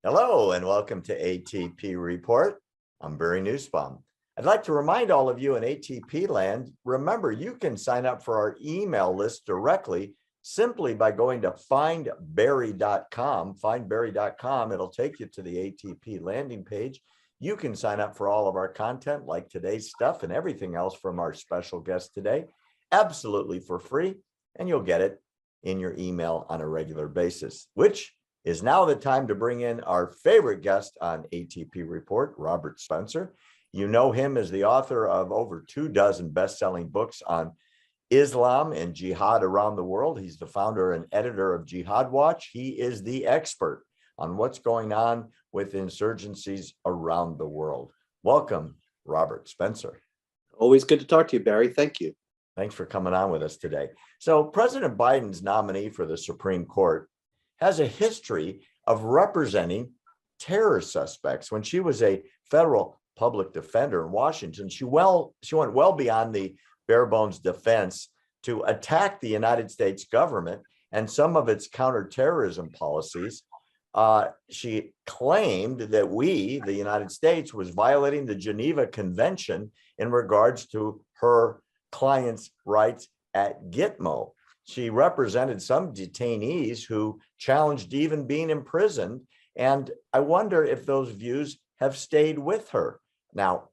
Hello and welcome to ATP Report. I'm Barry Nussbaum. I'd like to remind all of you in ATP land, remember you can sign up for our email list directly simply by going to findbarry.com. Findbarry.com, it'll take you to the ATP landing page. You can sign up for all of our content like today's stuff and everything else from our special guest today, absolutely for free, and you'll get it in your email on a regular basis, which is now the time to bring in our favorite guest on ATP Report, Robert Spencer. You know him as the author of over 24 best-selling books on Islam and jihad around the world. He's the founder and editor of Jihad Watch. He is the expert on what's going on with insurgencies around the world. Welcome, Robert Spencer. Always good to talk to you, Barry. Thank you. Thanks for coming on with us today. So President Biden's nominee for the Supreme Court has a history of representing terror suspects. When she was a federal public defender in Washington, she went well beyond the bare bones defense to attack the United States government and some of its counterterrorism policies. She claimed that the United States, was violating the Geneva Convention in regards to her clients' rights at Gitmo. She represented some detainees who challenged even being imprisoned. And I wonder if those views have stayed with her. Now,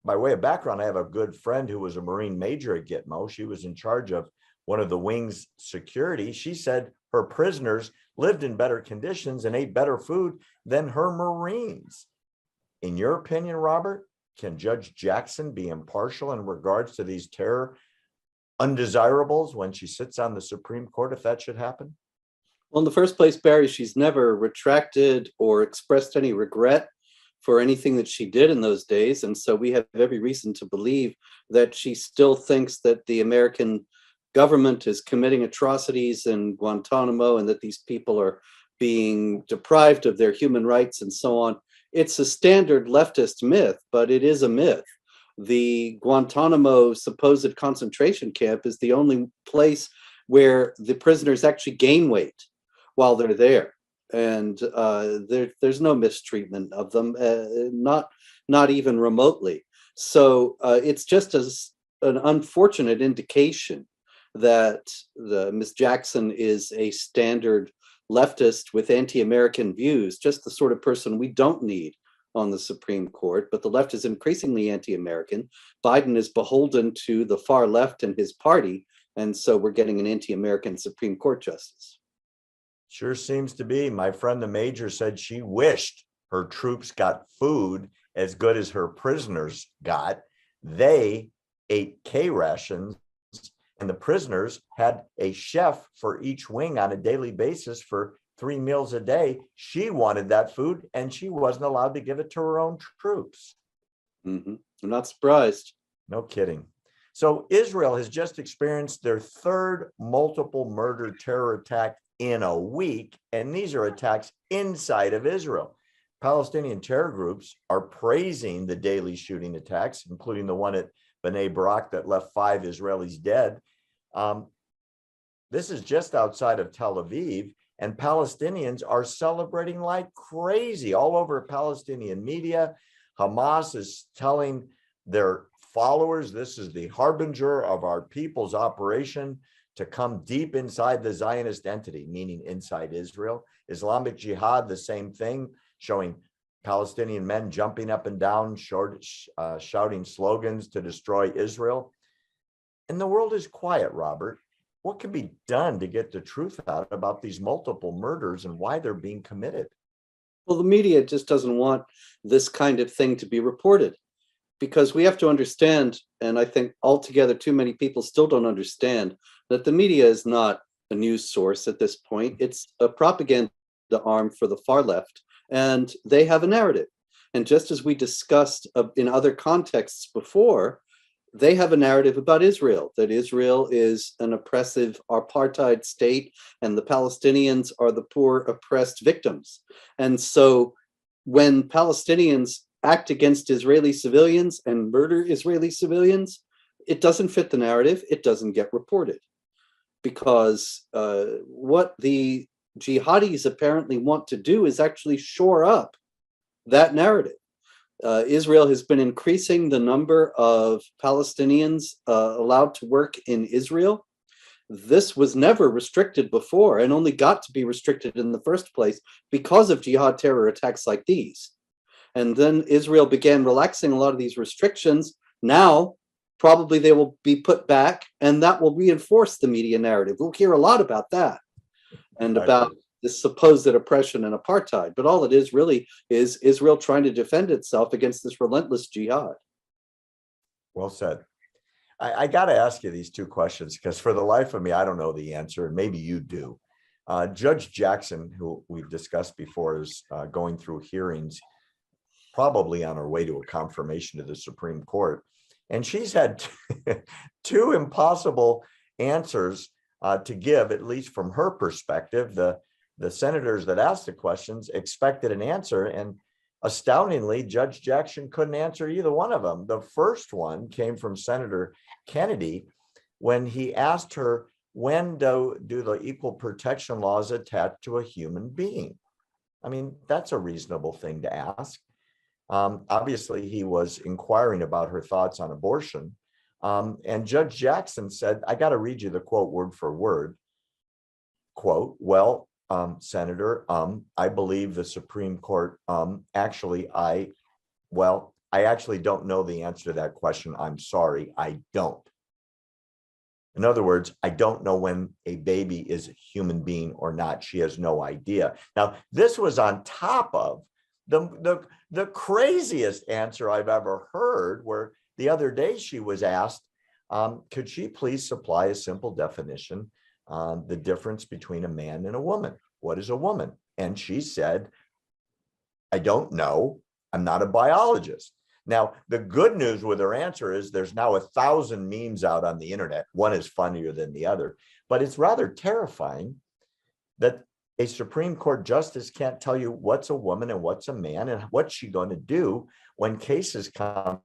by way of background, I have a good friend who was a Marine major at Gitmo. She was in charge of one of the wing's security. She said her prisoners lived in better conditions and ate better food than her Marines. In your opinion, Robert, can Judge Jackson be impartial in regards to these terror undesirables when she sits on the Supreme Court, if that should happen? Well, in the first place, Barry, she's never retracted or expressed any regret for anything that she did in those days. And so we have every reason to believe that she still thinks that the American government is committing atrocities in Guantánamo and that these people are being deprived of their human rights and so on. It's a standard leftist myth, but it is a myth. The Guantánamo supposed concentration camp is the only place where the prisoners actually gain weight while they're there. And there's no mistreatment of them, not even remotely. So it's just an unfortunate indication that Ms. Jackson is a standard leftist with anti-American views, just the sort of person we don't need on the Supreme Court. But the left is increasingly anti-American. Biden is beholden to the far left and his party, and so we're getting an anti-American Supreme Court justice. Sure seems to be. My friend the major said she wished her troops got food as good as her prisoners got. They ate K rations, and the prisoners had a chef for each wing on a daily basis for 3 meals a day. She wanted that food, and she wasn't allowed to give it to her own troops. I'm not surprised. No kidding. So Israel has just experienced their third multiple murder terror attack in a week, and these are attacks inside of Israel. Palestinian terror groups are praising the daily shooting attacks, including the one at Bnei Brak that left 5 Israelis dead. This is just outside of Tel Aviv, and Palestinians are celebrating like crazy all over Palestinian media. Hamas is telling their followers this is the harbinger of our people's operation to come deep inside the Zionist entity, meaning inside Israel. Islamic Jihad, the same thing, showing Palestinian men jumping up and down, shouting slogans to destroy Israel. And the world is quiet, Robert. What can be done to get the truth out about these multiple murders and why they're being committed? Well, the media just doesn't want this kind of thing to be reported, because we have to understand, and I think altogether too many people still don't understand, that the media is not a news source at this point. It's a propaganda arm for the far left, and they have a narrative. And just as we discussed in other contexts before, they have a narrative about Israel, that Israel is an oppressive apartheid state and the Palestinians are the poor oppressed victims. And so when Palestinians act against Israeli civilians and murder Israeli civilians, it doesn't fit the narrative, it doesn't get reported. Because what the jihadis apparently want to do is actually shore up that narrative. Israel has been increasing the number of Palestinians allowed to work in Israel. This was never restricted before and only got to be restricted in the first place because of jihad terror attacks like these. And then Israel began relaxing a lot of these restrictions. Now, probably they will be put back, and that will reinforce the media narrative. We'll hear a lot about that and about this supposed oppression and apartheid. But all it is really is Israel trying to defend itself against this relentless jihad. Well said. I got to ask you these two questions because for the life of me, I don't know the answer, and maybe you do. Judge Jackson, who we've discussed before, is going through hearings, probably on her way to a confirmation to the Supreme Court. And she's had two impossible answers to give, at least from her perspective. The senators that asked the questions expected an answer, and astoundingly, Judge Jackson couldn't answer either one of them. The first one came from Senator Kennedy when he asked her, when do the equal protection laws attach to a human being? I mean, that's a reasonable thing to ask. Obviously, he was inquiring about her thoughts on abortion. And Judge Jackson said, I got to read you the quote word for word. Quote, well, Senator, I believe the Supreme Court, I actually don't know the answer to that question. I'm sorry, I don't. In other words, I don't know when a baby is a human being or not. She has no idea. Now, this was on top of the craziest answer I've ever heard, where the other day she was asked, could she please supply a simple definition, the difference between a man and a woman? What is a woman? And she said, I don't know. I'm not a biologist. Now, the good news with her answer is there's now 1,000 memes out on the internet. One is funnier than the other, but it's rather terrifying that a Supreme Court justice can't tell you what's a woman and what's a man and what's she going to do when cases come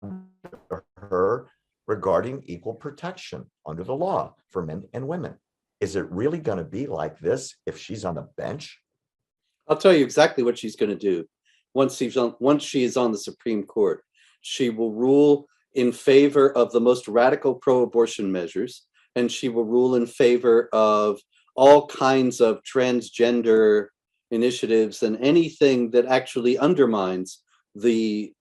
to her regarding equal protection under the law for men and women. Is it really going to be like this if she's on the bench? I'll tell you exactly what she's going to do. Once she is on the Supreme Court, she will rule in favor of the most radical pro-abortion measures, and she will rule in favor of all kinds of transgender initiatives and anything that actually undermines the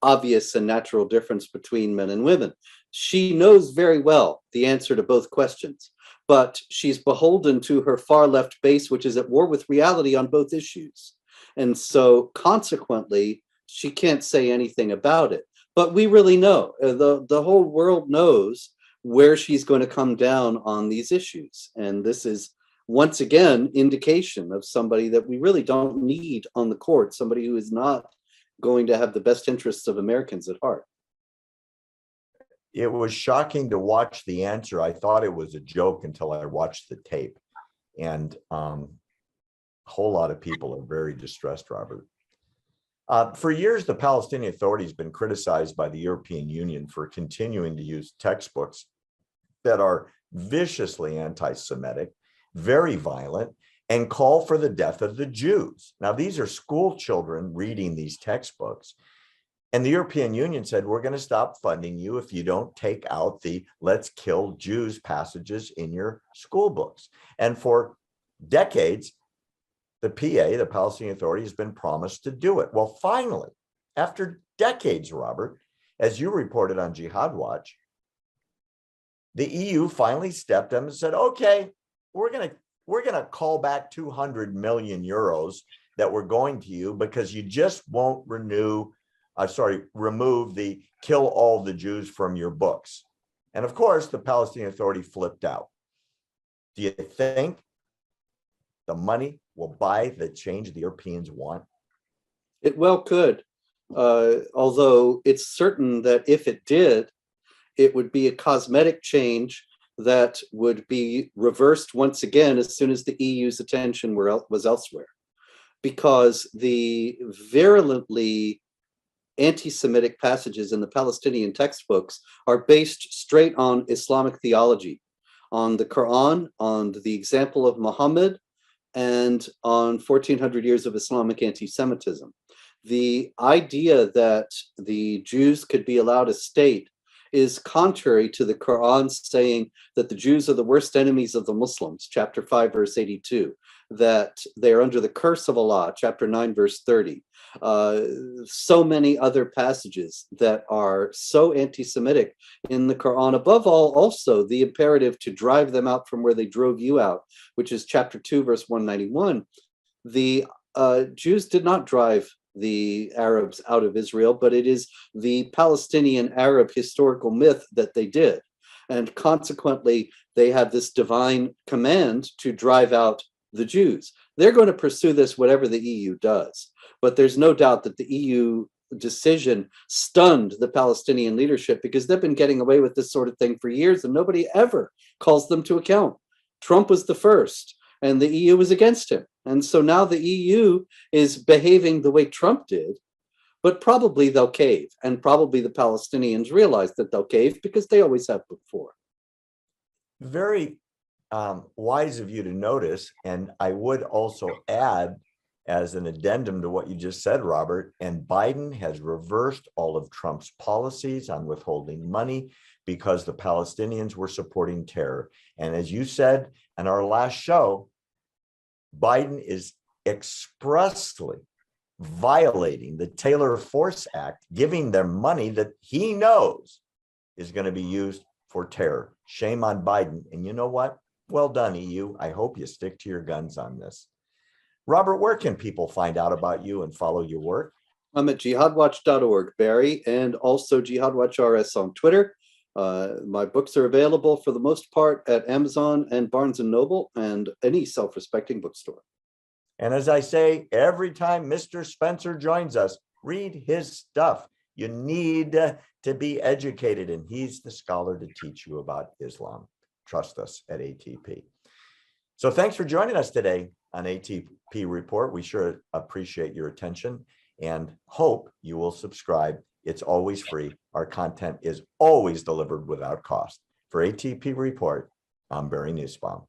obvious and natural difference between men and women. She knows very well the answer to both questions, but she's beholden to her far left base, which is at war with reality on both issues. And so consequently, she can't say anything about it. But we really know, the whole world knows where she's going to come down on these issues. And this is, once again, indication of somebody that we really don't need on the court, somebody who is not going to have the best interests of Americans at heart. It was shocking to watch the answer. I thought it was a joke until I watched the tape. And a whole lot of people are very distressed, Robert. For years, the Palestinian Authority has been criticized by the European Union for continuing to use textbooks that are viciously anti-Semitic, very violent, and call for the death of the Jews. Now, these are school children reading these textbooks. And the European Union said, we're going to stop funding you if you don't take out the let's kill Jews passages in your school books. And for decades, the PA, the Palestinian Authority, has been promised to do it. Well, finally, after decades, Robert, as you reported on Jihad Watch, the EU finally stepped in and said, okay, we're going to call back 200 million euros that we're going to you because you just won't remove the kill all the Jews from your books. And of course, the Palestinian Authority flipped out. Do you think the money will buy the change the Europeans want? It well could, although it's certain that if it did, it would be a cosmetic change that would be reversed once again as soon as the EU's attention was elsewhere. Because the virulently anti-Semitic passages in the Palestinian textbooks are based straight on Islamic theology, on the Quran, on the example of Muhammad, and on 1400 years of Islamic anti-Semitism. The idea that the Jews could be allowed a state is contrary to the Quran saying that the Jews are the worst enemies of the Muslims, chapter 5, verse 82, that they are under the curse of Allah, chapter 9, verse 30. So many other passages that are so anti-Semitic in the Quran. Above all, also the imperative to drive them out from where they drove you out, which is chapter 2, verse 191. The Jews did not drive the Arabs out of Israel, but it is the Palestinian Arab historical myth that they did. And consequently, they have this divine command to drive out the Jews. They're going to pursue this whatever the EU does. But there's no doubt that the EU decision stunned the Palestinian leadership, because they've been getting away with this sort of thing for years and nobody ever calls them to account. Trump was the first, and the EU was against him. And so now the EU is behaving the way Trump did, but probably they'll cave. And probably the Palestinians realize that they'll cave because they always have before. Very wise of you to notice. And I would also add, as an addendum to what you just said, Robert, and Biden has reversed all of Trump's policies on withholding money because the Palestinians were supporting terror. And as you said in our last show, Biden is expressly violating the Taylor Force Act, giving them money that he knows is going to be used for terror. Shame on Biden. And you know what? Well done, EU. I hope you stick to your guns on this. Robert, where can people find out about you and follow your work? I'm at jihadwatch.org, Barry, and also jihadwatchrs on Twitter. My books are available for the most part at Amazon and Barnes & Noble and any self-respecting bookstore. And as I say, every time Mr. Spencer joins us, read his stuff. You need to be educated, and he's the scholar to teach you about Islam. Trust us at ATP. So thanks for joining us today on ATP Report. We sure appreciate your attention and hope you will subscribe. It's always free. Our content is always delivered without cost. For ATP Report, I'm Barry Nussbaum.